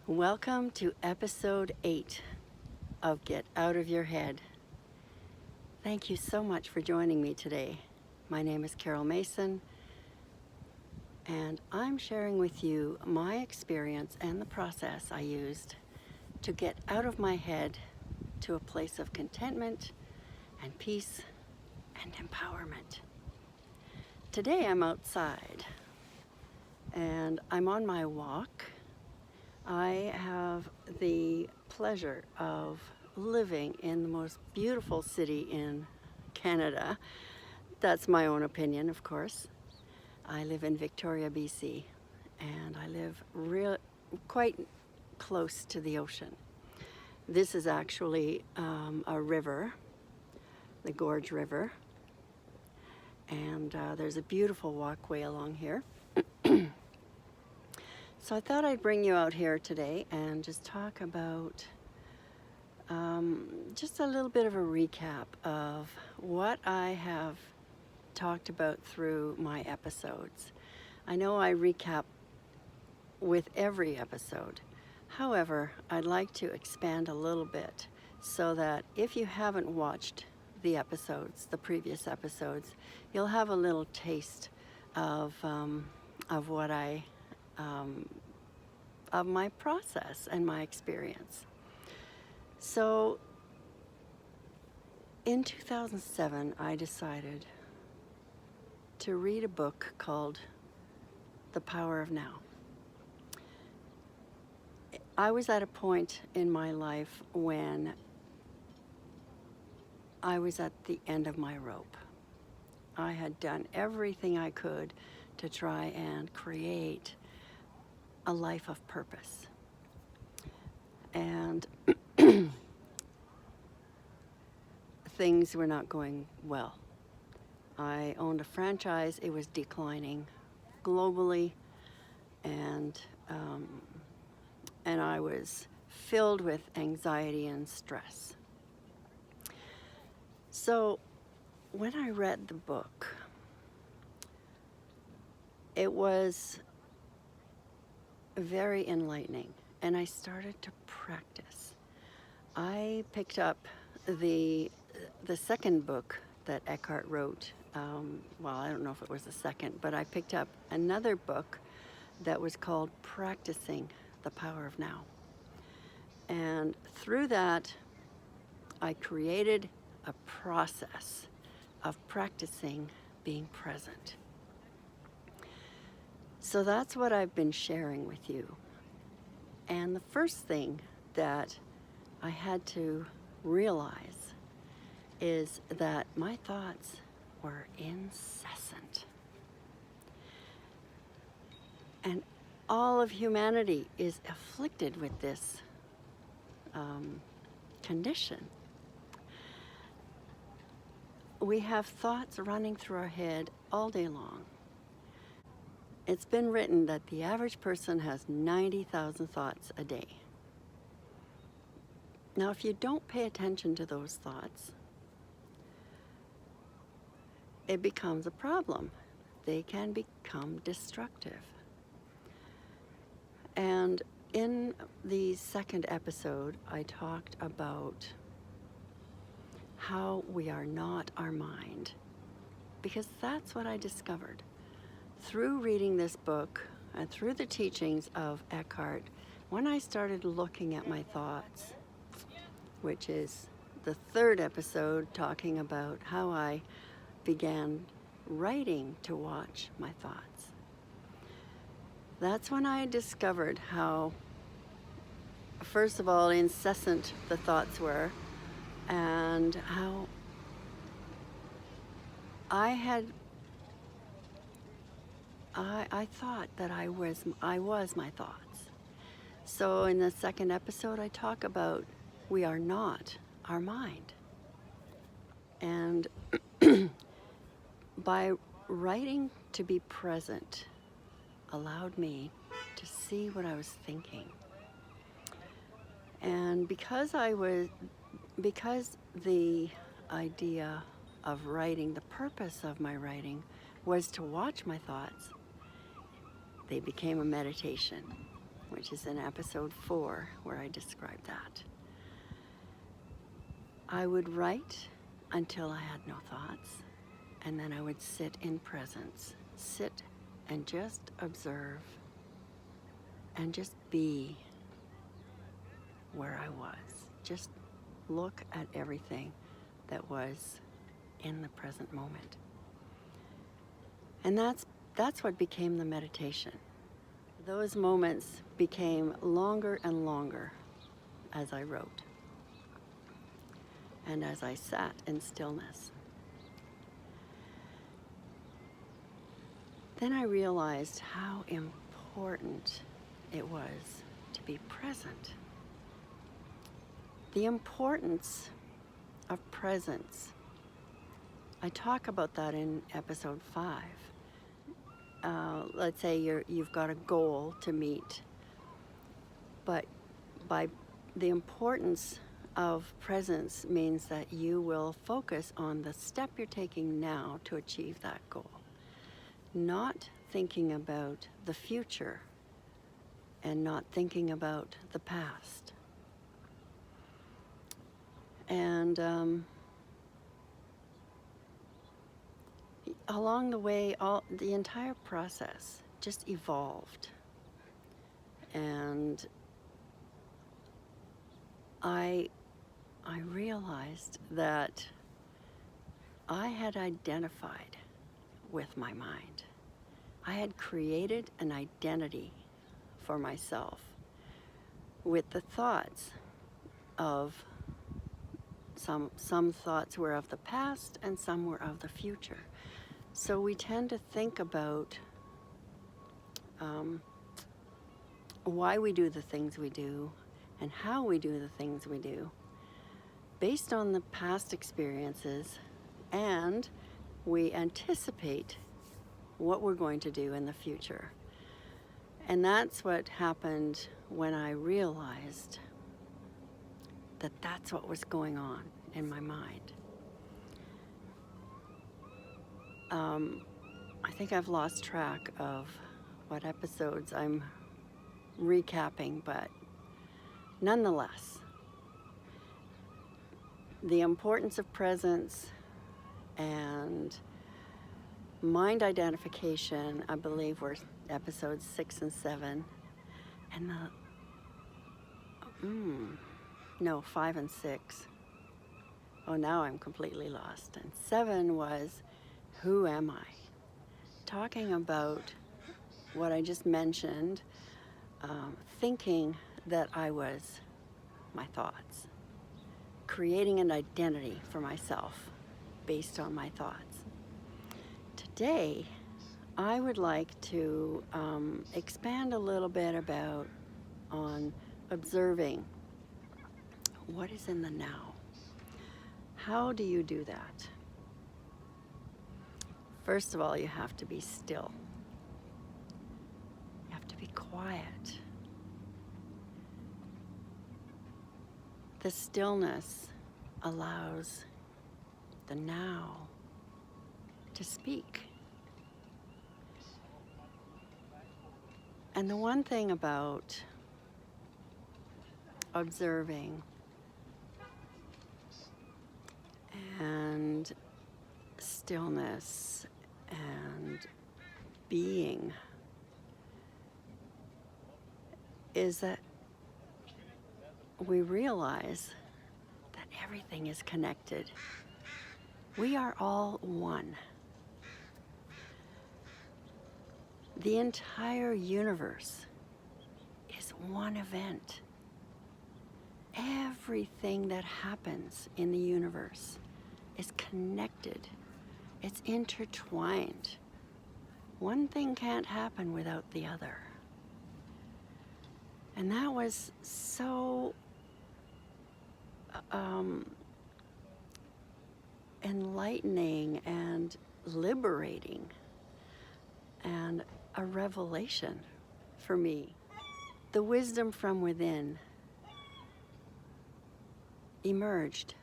Welcome to episode 8 of Get Out of Your Head. Thank you so much for joining me today. My name is Carol Mason, and I'm sharing with you my experience and the process I used to get out of my head to a place of contentment and peace and empowerment. Today I'm outside and I'm on my walk. I have the pleasure of living in the most beautiful city in Canada. That's my own opinion, of course. I live in Victoria, BC, and I live quite close to the ocean. This is actually a river, the Gorge River, and there's a beautiful walkway along here. So I thought I'd bring you out here today and just talk about just a little bit of a recap of what I have talked about through my episodes. I know I recap with every episode. However, I'd like to expand a little bit so that if you haven't watched the previous episodes, you'll have a little taste of what of my process and my experience. So in 2007, I decided to read a book called The Power of Now. I was at a point in my life when I was at the end of my rope. I had done everything I could to try and create a life of purpose. And things were not going well. I owned a franchise. It was declining globally, and I was filled with anxiety and stress. So when I read the book, it was very enlightening, and I started to practice. I picked up the second book that Eckhart wrote. Well, I don't know if it was the second, but I picked up another book that was called Practicing the Power of Now. And through that, I created a process of practicing being present. So that's what I've been sharing with you. And the first thing that I had to realize is that my thoughts were incessant. And all of humanity is afflicted with this condition. We have thoughts running through our head all day long. It's been written that the average person has 90,000 thoughts a day. Now, if you don't pay attention to those thoughts, it becomes a problem. They can become destructive. And in the second episode, I talked about how we are not our mind, because that's what I discovered through reading this book and through the teachings of Eckhart. When I started looking at my thoughts, which is the third episode, talking about how I began writing to watch my thoughts. That's when I discovered how, first of all, incessant the thoughts were, and how I thought that I was my thoughts. So in the second episode, I talk about we are not our mind. And by writing to be present allowed me to see what I was thinking. And because the idea of writing, the purpose of my writing was to watch my thoughts, they became a meditation, which which is in episode 4, where I describe that. I would write until I had no thoughts, and then I would sit in presence, sit and just observe and just be where I was. Just look at everything that was in the present moment. And that's what became the meditation. Those moments became longer and longer as I wrote and as I sat in stillness. Then I realized how important it was to be present. The importance of presence. I talk about that in episode 5. Let's say you've got a goal to meet, but by the importance of presence means that you will focus on the step you're taking now to achieve that goal, not thinking about the future and not thinking about the past. And along the way, the entire process just evolved. And I realized that I had identified with my mind. I had created an identity for myself with the thoughts of some thoughts were of the past and some were of the future. So we tend to think about why we do the things we do and how we do the things we do based on the past experiences, and we anticipate what we're going to do in the future. And that's what happened when I realized that that's what was going on in my mind. I think I've lost track of what episodes I'm recapping, but nonetheless, the importance of presence and mind identification, I believe, were episodes 6 and 7, and 5 and 6. Oh, now I'm completely lost. And 7 was, who am I? Talking about what I just mentioned, thinking that I was my thoughts, creating an identity for myself based on my thoughts. Today, I would like to expand a little bit on observing what is in the now. How do you do that? First of all, you have to be still. You have to be quiet. The stillness allows the now to speak. And the one thing about observing and stillness and being is that we realize that everything is connected. We are all one. The entire universe is one event. Everything that happens in the universe is connected. It's intertwined. One thing can't happen without the other. And that was so enlightening and liberating and a revelation for me. The wisdom from within emerged,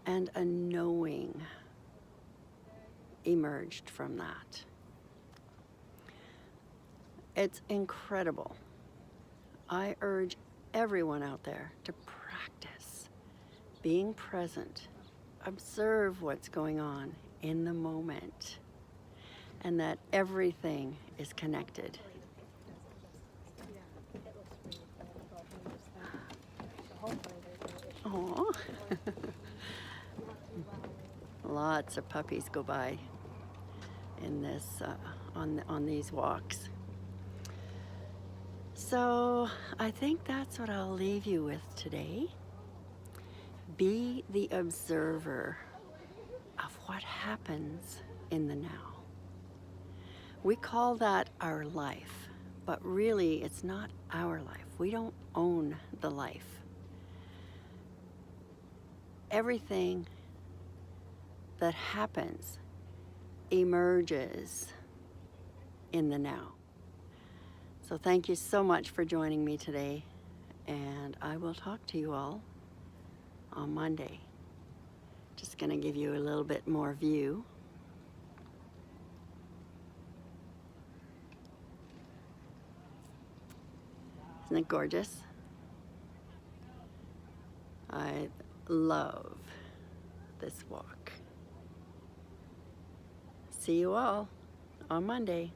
and a knowing emerged from that. It's incredible I urge everyone out there to practice being present, observe what's going on in the moment, and that everything is connected. Oh, lots of puppies go by in this on these walks. So I think that's what I'll leave you with today. Be the observer of what happens in the now. We call that our life, but really it's not our life. We don't own the life. Everything that happens emerges in the now. So thank you so much for joining me today, and I will talk to you all on Monday. Just going to give you a little bit more view. Isn't it gorgeous? I love this walk. See you all on Monday.